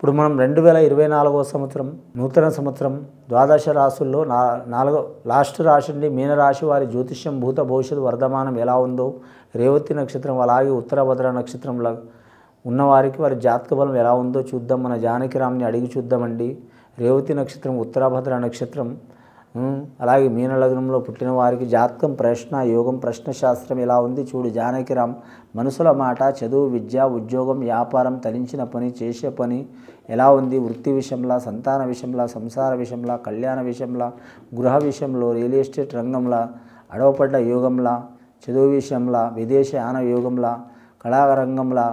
ఇప్పుడు మనం 2024వ సంవత్సరం నూతన సంవత్సరం ద్వాదశ రాశుల్లో లాస్ట్ రాశి అండి మీనరాశి వారి జ్యోతిష్యం భూత భవిష్యత్తు వర్ధమానం ఎలా ఉందో, రేవతి నక్షత్రం అలాగే ఉత్తరభద్ర నక్షత్రంలో ఉన్నవారికి వారి జాతక బలం ఎలా ఉందో చూద్దాం. మన జానకిరామ్ని అడిగి చూద్దామండి. రేవతి నక్షత్రం, ఉత్తరభద్ర నక్షత్రం అలాగే మీన లగ్నంలో పుట్టిన వారికి జాతకం ప్రశ్న యోగం ప్రశ్నశాస్త్రం ఎలా ఉంది చూడు జానకిరామ్. మనసుల మాట, చదువు, విద్య, ఉద్యోగం, వ్యాపారం, తలించిన పని, చేసే పని ఎలా ఉంది, వృత్తి విషయంలో, సంతాన విషయంలో, సంసార విషయంలో, కళ్యాణ విషయంలో, గృహ విషయంలో, రియల్ ఎస్టేట్ రంగంలో, అడవపడ్డ యోగంలో, చదువు విషయంలో, విదేశయాన యోగంలో, కళారంగంలో,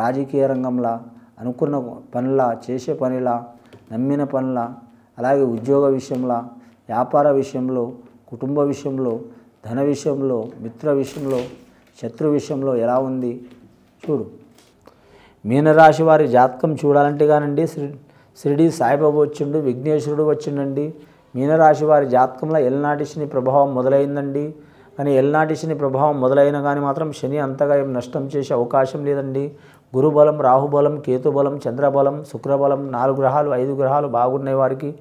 రాజకీయ రంగంలో, అనుకున్న పనుల, చేసే పనిలా, నమ్మిన పనుల, అలాగే ఉద్యోగ విషయంలో, వ్యాపార విషయంలో, కుటుంబ విషయంలో, ధన విషయంలో, మిత్ర విషయంలో, శత్రు విషయంలో ఎలా ఉంది చూడు. మీనరాశి వారి జాతకం చూడాలంటే కానండి షిరిడి సాయిబాబా వచ్చిండు, విఘ్నేశ్వరుడు వచ్చిండండి. మీనరాశి వారి జాతకంలో ఎల్నాటి శని ప్రభావం మొదలైందండి. కానీ ఎల్నాటి శని ప్రభావం మొదలైన కానీ మాత్రం శని అంతగా ఏం నష్టం చేసే అవకాశం లేదండి. గురుబలం, రాహుబలం, కేతుబలం, చంద్రబలం, శుక్రబలం 4 గ్రహాలు 5 గ్రహాలు బాగున్నాయి వారికి.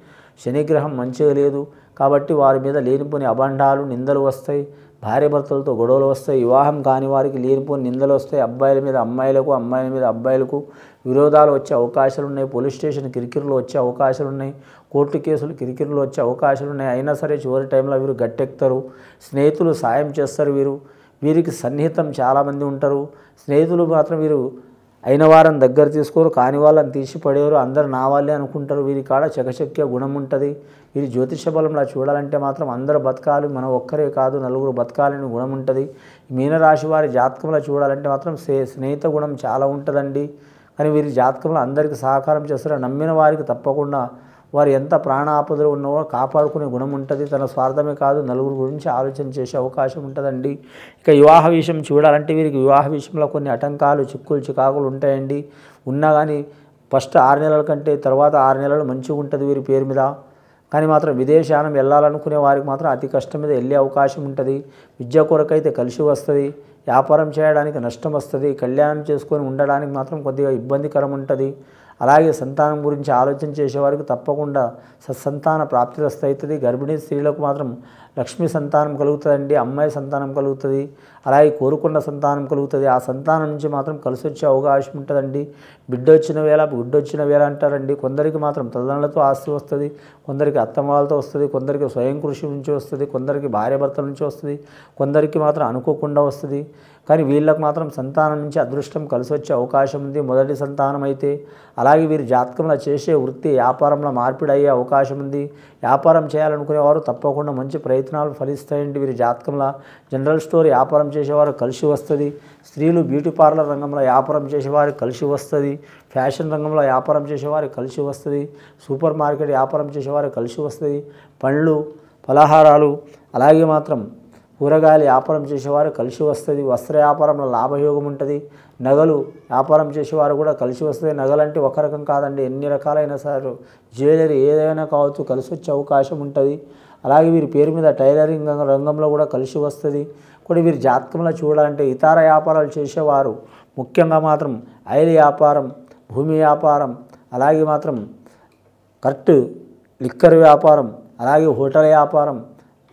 శనిగ్రహం మంచిగా లేదు కాబట్టి వారి మీద లేనిపోని అబండాలు, నిందలు వస్తాయి. భార్యాభర్తలతో గొడవలు వస్తాయి. వివాహం కాని వారికి లేనిపోని నిందలు వస్తాయి. అబ్బాయిల మీద అమ్మాయిలకు, అమ్మాయిల మీద అబ్బాయిలకు విరోధాలు వచ్చే అవకాశాలు ఉన్నాయి. పోలీస్ స్టేషన్ కిరికిరులు వచ్చే అవకాశాలు ఉన్నాయి. కోర్టు కేసులు కిరికిరులు వచ్చే అవకాశాలు ఉన్నాయి. అయినా సరే చివరి టైంలో వీరు గట్టెక్కుతారు. స్నేహితులు సాయం చేస్తారు. వీరికి సన్నిహితం చాలామంది ఉంటారు. స్నేహితులు మాత్రం వీరు అయిన వారిని దగ్గర తీసుకోరు, కాని వాళ్ళని తీసి పడేవారు. అందరు నా వాళ్ళే అనుకుంటారు. వీరి కాడ చకచక్య గుణం ఉంటుంది. వీరి జ్యోతిష బలంలా చూడాలంటే మాత్రం అందరు బతకాలి, మనం ఒక్కరే కాదు నలుగురు బతకాలని గుణం ఉంటుంది. మీనరాశి వారి జాతకంలో చూడాలంటే మాత్రం స్నేహిత గుణం చాలా ఉంటుందండి. కానీ వీరి జాతకంలో అందరికీ సహకారం చేస్తారు. నమ్మిన వారికి తప్పకుండా వారు ఎంత ప్రాణ ఆపదలు ఉన్నవో కాపాడుకునే గుణం ఉంటుంది. తన స్వార్థమే కాదు నలుగురు గురించి ఆలోచన చేసే అవకాశం ఉంటుందండి. ఇక వివాహ విషయం చూడాలంటే వీరికి వివాహ విషయంలో కొన్ని ఆటంకాలు, చిక్కులు, చికాకులు ఉంటాయండి. ఉన్నా కానీ ఫస్ట్ 6 నెలల కంటే తర్వాత 6 నెలలు మంచిగా ఉంటుంది వీరి పేరు మీద. కానీ మాత్రం విదేశానం వెళ్ళాలనుకునే వారికి మాత్రం అతి కష్టం మీద వెళ్ళే అవకాశం ఉంటుంది. విద్య కొరకైతే కలిసి వస్తుంది. వ్యాపారం చేయడానికి నష్టం వస్తుంది. కళ్యాణం చేసుకొని ఉండడానికి మాత్రం కొద్దిగా ఇబ్బందికరం ఉంటుంది. అలాగే సంతానం గురించి ఆలోచన చేసేవారికి తప్పకుండా సత్సంతాన ప్రాప్తి అవుతుంది. గర్భిణీ స్త్రీలకు మాత్రం లక్ష్మీ సంతానం కలుగుతుందండి. అమ్మాయి సంతానం కలుగుతుంది. అలాగే కోరుకున్న సంతానం కలుగుతుంది. ఆ సంతానం నుంచి మాత్రం కలిసి వచ్చే అవకాశం ఉంటుందండి. బిడ్డొచ్చిన వేళ గుడ్డొచ్చిన వేళ అంటారండి. కొందరికి మాత్రం తల్లిదండ్రులతో ఆస్తి వస్తుంది, కొందరికి అత్తమాలతో వస్తుంది, కొందరికి స్వయం కృషి నుంచి వస్తుంది, కొందరికి భార్యాభర్తల నుంచి వస్తుంది, కొందరికి మాత్రం అనుకోకుండా వస్తుంది. కానీ వీళ్ళకు మాత్రం సంతానం నుంచి అదృష్టం కలిసి వచ్చే అవకాశం ఉంది మొదటి సంతానం అయితే. అలాగే వీరి జాతకంలో చేసే వృత్తి వ్యాపారంలో మార్పిడి అయ్యే అవకాశం ఉంది. వ్యాపారం చేయాలనుకునేవారు తప్పకుండా మంచి ప్రయత్నాలు ఫలిస్తాయండి. వీరి జాతకంలో జనరల్ స్టోర్ వ్యాపారం చేసేవారు కలిసి వస్తుంది. స్త్రీలు బ్యూటీ పార్లర్ రంగంలో వ్యాపారం చేసేవారు కలిసి వస్తుంది. ఫ్యాషన్ రంగంలో వ్యాపారం చేసేవారు కలిసి వస్తుంది. సూపర్ మార్కెట్ వ్యాపారం చేసేవారు కలిసి వస్తుంది. పండ్లు, పలహారాలు, అలాగే మాత్రం కూరగాయలు వ్యాపారం చేసేవారు కలిసి వస్తుంది. వస్త్ర వ్యాపారంలో లాభయోగం ఉంటుంది. నగలు వ్యాపారం చేసేవారు కూడా కలిసి వస్తుంది. నగలంటే ఒక రకం కాదండి, ఎన్ని రకాలైన సరే జ్యువెలరీ ఏదైనా కావచ్చు కలిసి వచ్చే అవకాశం ఉంటుంది. అలాగే వీరి పేరు మీద టైలరింగ్ రంగంలో కూడా కలిసి వస్తుంది. కూడా వీరి జాతకంలో చూడాలంటే ఇతర వ్యాపారాలు చేసేవారు ముఖ్యంగా మాత్రం ఆయిల్ వ్యాపారం, భూమి వ్యాపారం, అలాగే మాత్రం కరెక్ట్ లిక్కర్ వ్యాపారం, అలాగే హోటల్ వ్యాపారం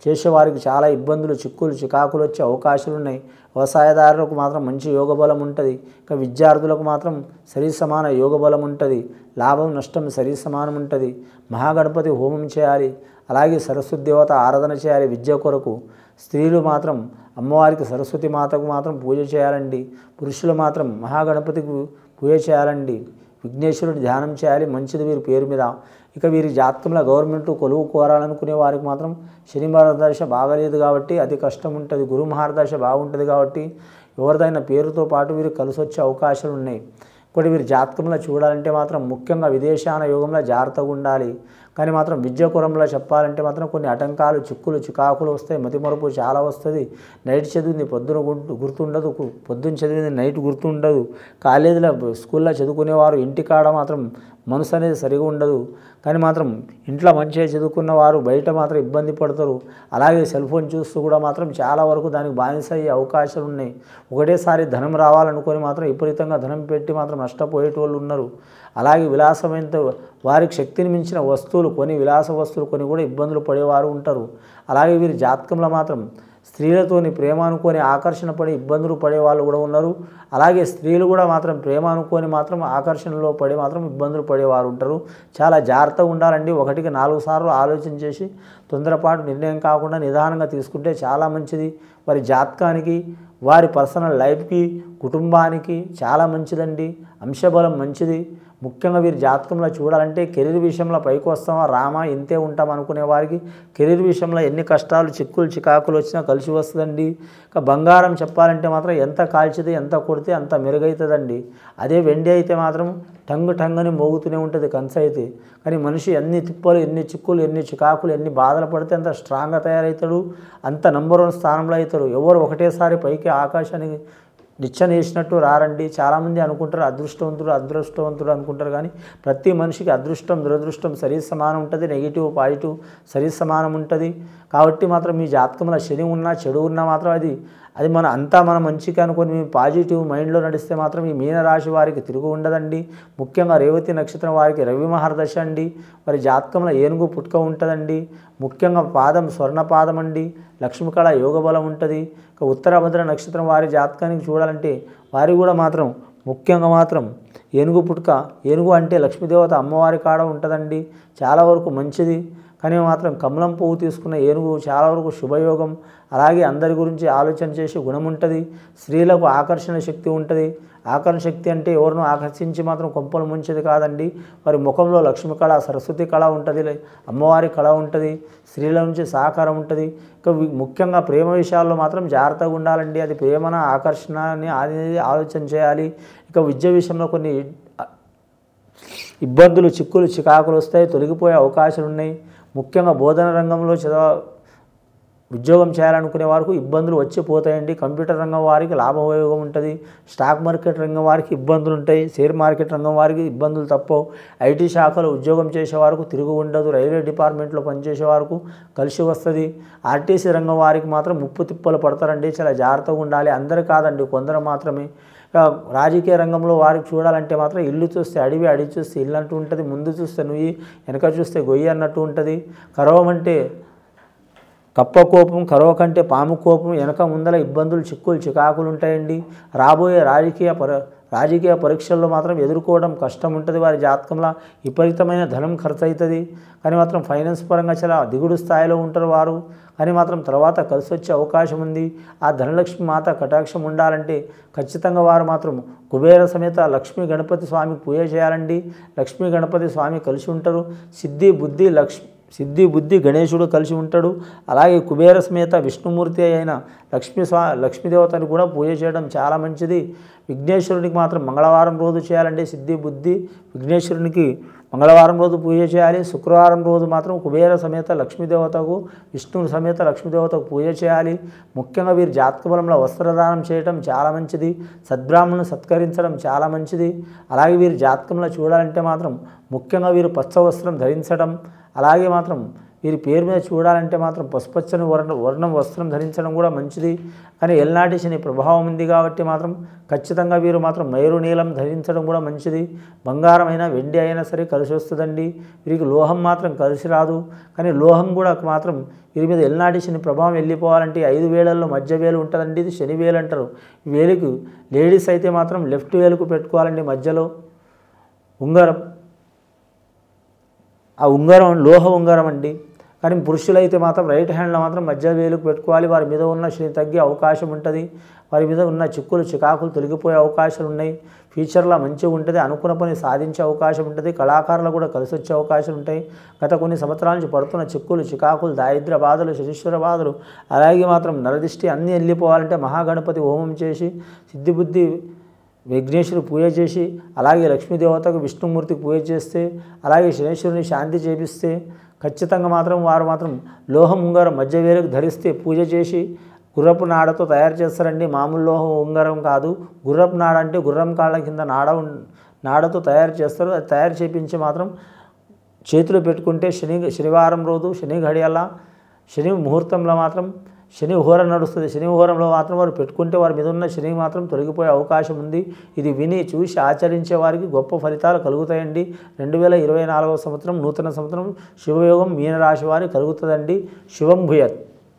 చేసేవారికి చాలా ఇబ్బందులు, చిక్కులు, చికాకులు వచ్చే అవకాశాలు ఉన్నాయి. వ్యవసాయదారులకు మాత్రం మంచి యోగబలం ఉంటుంది. ఇక విద్యార్థులకు మాత్రం సరి సమాన యోగబలం ఉంటుంది. లాభం నష్టం సరి సమానం ఉంటుంది. మహాగణపతి హోమం చేయాలి. అలాగే సరస్వతి దేవత ఆరాధన చేయాలి విద్య కొరకు. స్త్రీలు మాత్రం అమ్మవారికి సరస్వతి మాతకు మాత్రం పూజ చేయాలండి. పురుషులు మాత్రం మహాగణపతికి పూజ చేయాలండి. విఘ్నేశ్వరుడు ధ్యానం చేయాలి, మంచిది వీరి పేరు మీద. ఇక వీరి జాతకంలో గవర్నమెంట్ కొలువు కోరాలనుకునే వారికి మాత్రం శని మహాదశ బాగలేదు కాబట్టి అతి కష్టం ఉంటుంది. గురు మహాదశ బాగుంటుంది కాబట్టి ఎవరిదైనా పేరుతో పాటు వీరు కలిసి వచ్చే అవకాశాలు ఉన్నాయి. ఇంకోటి వీరి జాతకంలో చూడాలంటే మాత్రం ముఖ్యంగా విదేశాన యోగంలో జాగ్రత్తగా ఉండాలి. కానీ మాత్రం విద్య కురంలో చెప్పాలంటే మాత్రం కొన్ని ఆటంకాలు చిక్కులు చికాకులు వస్తాయి, మతిమరుపు చాలా వస్తుంది. నైట్ చదివింది పొద్దున గుర్తుండదు, పొద్దున్న చదివింది నైట్ గుర్తుండదు. కాలేజీలో స్కూల్లో చదువుకునేవారు ఇంటికాడ మాత్రం మనసు అనేది సరిగా ఉండదు. కానీ మాత్రం ఇంట్లో మంచిగా చదువుకున్న వారు బయట మాత్రం ఇబ్బంది పడతారు. అలాగే సెల్ ఫోన్ చూస్తూ కూడా మాత్రం చాలా వరకు దానికి బానిస అయ్యే అవకాశాలు ఉన్నాయి. ఒకటేసారి ధనం రావాలనుకొని మాత్రం విపరీతంగా ధనం పెట్టి మాత్రం నష్టపోయేటోళ్ళు ఉన్నారు. అలాగే విలాసమైన వారికి శక్తిని మించిన వస్తువులు కొని, విలాస వస్తువులు కొని కూడా ఇబ్బందులు పడేవారు ఉంటారు. అలాగే వీరి జాతకంలో మాత్రం స్త్రీలతోని ప్రేమ అనుకొని ఆకర్షణ పడి ఇబ్బందులు పడే వాళ్ళు కూడా ఉన్నారు. అలాగే స్త్రీలు కూడా మాత్రం ప్రేమ అనుకొని మాత్రం ఆకర్షణలో పడి మాత్రం ఇబ్బందులు పడేవారు ఉంటారు. చాలా జాగ్రత్తగా ఉండాలండి. 1కి 4 సార్లు ఆలోచన చేసి తొందరపాటు నిర్ణయం కాకుండా నిదానంగా తీసుకుంటే చాలా మంచిది. వారి జాతకానికి, వారి పర్సనల్ లైఫ్కి, కుటుంబానికి చాలా మంచిదండి. అంశబలం మంచిది. ముఖ్యంగా వీరి జాతకంలో చూడాలంటే కెరీర్ విషయంలో పైకి వస్తామా రామా ఇంతే ఉంటాం అనుకునే వారికి కెరీర్ విషయంలో ఎన్ని కష్టాలు చిక్కులు చికాకులు వచ్చినా కలిసి వస్తుందండి. ఇక బంగారం చెప్పాలంటే మాత్రం ఎంత కాల్చితే ఎంత కొడితే అంత మెరుగవుతుందండి. అదే వెండి అయితే మాత్రం టంగుని మోగుతూనే ఉంటుంది కంచ అయితే. కానీ మనిషి ఎన్ని తిప్పలు, ఎన్ని చిక్కులు, ఎన్ని చికాకులు, ఎన్ని బాధలు పడితే అంత స్ట్రాంగ్గా తయారవుతాడు, అంత నంబర్ 1 స్థానంలో అవుతాడు. ఎవరు ఒకటేసారి పైకి ఆకాశానికి నిచ్చెన వేసినట్టు రారండి. చాలామంది అనుకుంటారు అదృష్టవంతుడు అనుకుంటారు. కానీ ప్రతి మనిషికి అదృష్టం దురదృష్టం సరి సమానం ఉంటుంది. నెగిటివ్ పాజిటివ్ సరి సమానం ఉంటుంది. కాబట్టి మాత్రం మీ జాతకంలో శని ఉన్నా చెడు ఉన్నా మాత్రం అది మన మంచిగా అనుకొని మీ పాజిటివ్ మైండ్లో నడిస్తే మాత్రం ఈ మీనరాశి వారికి తిరుగు ఉండదండి. ముఖ్యంగా రేవతి నక్షత్రం వారికి రవి మహర్దశ అండి. వారి జాతకంలో ఏనుగు పుట్టుక ఉంటుందండి. ముఖ్యంగా పాదం స్వర్ణపాదం అండి. లక్ష్మీకళ యోగబలం ఉంటుంది. ఇక ఉత్తరభద్ర నక్షత్రం వారి జాతకానికి చూడాలంటే వారి కూడా మాత్రం ముఖ్యంగా మాత్రం ఏనుగు పుట్టుక, ఏనుగు అంటే లక్ష్మీదేవత అమ్మవారి కాడ ఉంటుందండి. చాలా వరకు మంచిది. కానీ మాత్రం కమలం పువ్వు తీసుకున్న ఏనుగు చాలా వరకు శుభయోగం. అలాగే అందరి గురించి ఆలోచన చేసే గుణం ఉంటుంది. స్త్రీలకు ఆకర్షణ శక్తి ఉంటుంది. ఆకర్షణ శక్తి అంటే ఎవరినో ఆకర్షించి మాత్రం కొంపలు ముంచేది కాదండి. వారి ముఖంలో లక్ష్మి కళ, సరస్వతి కళ ఉంటుంది, అమ్మవారి కళ ఉంటుంది, స్త్రీల నుంచి సహకారం ఉంటుంది. ఇక ముఖ్యంగా ప్రేమ విషయాల్లో మాత్రం జాగ్రత్తగా ఉండాలండి. అది ప్రేమన ఆకర్షణ అని అనేది ఆలోచన చేయాలి. ఇక విద్య విషయంలో కొన్ని ఇబ్బందులు చిక్కులు చికాకులు వస్తాయి, తొలగిపోయే అవకాశాలు ఉన్నాయి. ముఖ్యంగా బోధన రంగంలో ఉద్యోగం చేయాలనుకునే వారికి ఇబ్బందులు వచ్చిపోతాయండి. కంప్యూటర్ రంగం వారికి లాభోపయోగం ఉంటుంది. స్టాక్ మార్కెట్ రంగం వారికి ఇబ్బందులు ఉంటాయి. షేర్ మార్కెట్ రంగం వారికి ఇబ్బందులు తప్పవు. ఐటీ శాఖలో ఉద్యోగం చేసే వారికి తిరుగు ఉండదు. రైల్వే డిపార్ట్మెంట్లో పనిచేసే వారికి కలిసి వస్తుంది. ఆర్టీసీ రంగం వారికి మాత్రం ముప్పు తిప్పలు పడతారండి. చాలా జాగ్రత్తగా ఉండాలి. అందరూ కాదండి, కొందరు మాత్రమే. రాజకీయ రంగంలో వారికి చూడాలంటే మాత్రం ఇల్లు చూస్తే అడివి, అడివి చూస్తే ఇల్లు అంటూ ఉంటుంది. ముందు చూస్తే నుయ్యి, వెనక చూస్తే గొయ్యి అన్నట్టు ఉంటుంది. కరవమంటే కప్ప కోపం, కరవ కంటే పాము కోపం, వెనక ముందల ఇబ్బందులు చిక్కులు చికాకులు ఉంటాయండి. రాబోయే రాజకీయ పరీక్షల్లో మాత్రం ఎదుర్కోవడం కష్టం ఉంటుంది. వారి జాతకంలో విపరీతమైన ధనం ఖర్చు అవుతుంది. కానీ మాత్రం ఫైనాన్స్ పరంగా చాలా దిగుడు స్థాయిలో ఉంటారు వారు. కానీ మాత్రం తర్వాత కలిసి వచ్చే అవకాశం ఉంది. ఆ ధనలక్ష్మి మాత కటాక్షం ఉండాలంటే ఖచ్చితంగా వారు మాత్రం కుబేర సమేత లక్ష్మీ గణపతి స్వామికి పూజ చేయాలండి. లక్ష్మీ గణపతి స్వామి కలిసి ఉంటారు. సిద్ధి బుద్ధి గణేశుడు కలిసి ఉంటాడు. అలాగే కుబేర సమేత విష్ణుమూర్తి అయిన లక్ష్మీదేవతని కూడా పూజ చేయడం చాలా మంచిది. విఘ్నేశ్వరునికి మాత్రం మంగళవారం రోజు చేయాలండి. సిద్ధి బుద్ధి విఘ్నేశ్వరునికి మంగళవారం రోజు పూజ చేయాలి. శుక్రవారం రోజు మాత్రం కుబేర సమేత లక్ష్మీదేవతకు, విష్ణువు సమేత లక్ష్మీదేవతకు పూజ చేయాలి. ముఖ్యంగా వీరి జాతక బలంలో వస్త్రదానం చేయడం చాలా మంచిది. సద్బ్రాహ్మణులను సత్కరించడం చాలా మంచిది. అలాగే వీరి జాతకంలో చూడాలంటే మాత్రం ముఖ్యంగా వీరు పచ్చ వస్త్రం ధరించడం, అలాగే మాత్రం వీరి పేరు మీద చూడాలంటే మాత్రం పసుపచ్చని వర్ణం వస్త్రం ధరించడం కూడా మంచిది. కానీ ఎల్నాటి శని ప్రభావం ఉంది కాబట్టి మాత్రం ఖచ్చితంగా వీరు మాత్రం మైరు నీలం ధరించడం కూడా మంచిది. బంగారం అయినా వెండి అయినా సరే కలిసి వస్తుందండి. వీరికి లోహం మాత్రం కలిసి రాదు. కానీ లోహం కూడా మాత్రం వీరి మీద ఎల్నాటి శని ప్రభావం వెళ్ళిపోవాలంటే 5 వేలల్లో మధ్య వేలు ఉంటుందండి. ఇది శని వేలు అంటారు. వేలుకు లేడీస్ అయితే మాత్రం లెఫ్ట్ వేలుకు పెట్టుకోవాలండి మధ్యలో ఉంగరం. ఆ ఉంగరం లోహ ఉంగరం అండి. కానీ పురుషులైతే మాత్రం రైట్ హ్యాండ్లో మాత్రం మధ్య వేలుకు పెట్టుకోవాలి. వారి మీద ఉన్న శని తగ్గే అవకాశం ఉంటుంది. వారి మీద ఉన్న చిక్కులు చికాకులు తొలగిపోయే అవకాశాలు ఉన్నాయి. ఫ్యూచర్లో మంచిగా ఉంటుంది. అనుకున్న పని సాధించే అవకాశం ఉంటుంది. కళాకారులు కూడా కలిసి వచ్చే అవకాశాలు ఉంటాయి. గత కొన్ని సంవత్సరాల నుంచి పడుతున్న చిక్కులు చికాకులు, దారిద్ర్య బాధలు, శనీశ్వర బాధలు, అలాగే మాత్రం నరదిష్టి అన్నీ వెళ్ళిపోవాలంటే మహాగణపతి హోమం చేసి సిద్ధిబుద్ధి విఘ్నేశ్వరుడు పూజ చేసి, అలాగే లక్ష్మీదేవతకు విష్ణుమూర్తికి పూజ చేస్తే, అలాగే శనేశ్వరుని శాంతి చేపిస్తే ఖచ్చితంగా మాత్రం వారు మాత్రం లోహం ఉంగరం మధ్య వేలకు ధరిస్తే పూజ చేసి గుర్రపు నాడతో తయారు చేస్తారండి. మామూలు లోహం ఉంగరం కాదు. గుర్రపు నాడ అంటే గుర్రం కాళ్ళ కింద నాడతో తయారు చేస్తారు. అది తయారు చేపించి మాత్రం చేతిలో పెట్టుకుంటే శనివారం రోజు శని గడియల శని ముహూర్తంలో మాత్రం శని హోరం నడుస్తుంది. శని హోరంలో మాత్రం వారు పెట్టుకుంటే వారి మీద ఉన్న శని మాత్రం తొలగిపోయే అవకాశం ఉంది. ఇది విని చూసి ఆచరించే వారికి గొప్ప ఫలితాలు కలుగుతాయండి. 2024వ సంవత్సరం నూతన సంవత్సరం శుభయోగం మీనరాశి వారికి కలుగుతుందండి. శుభం భూయత్.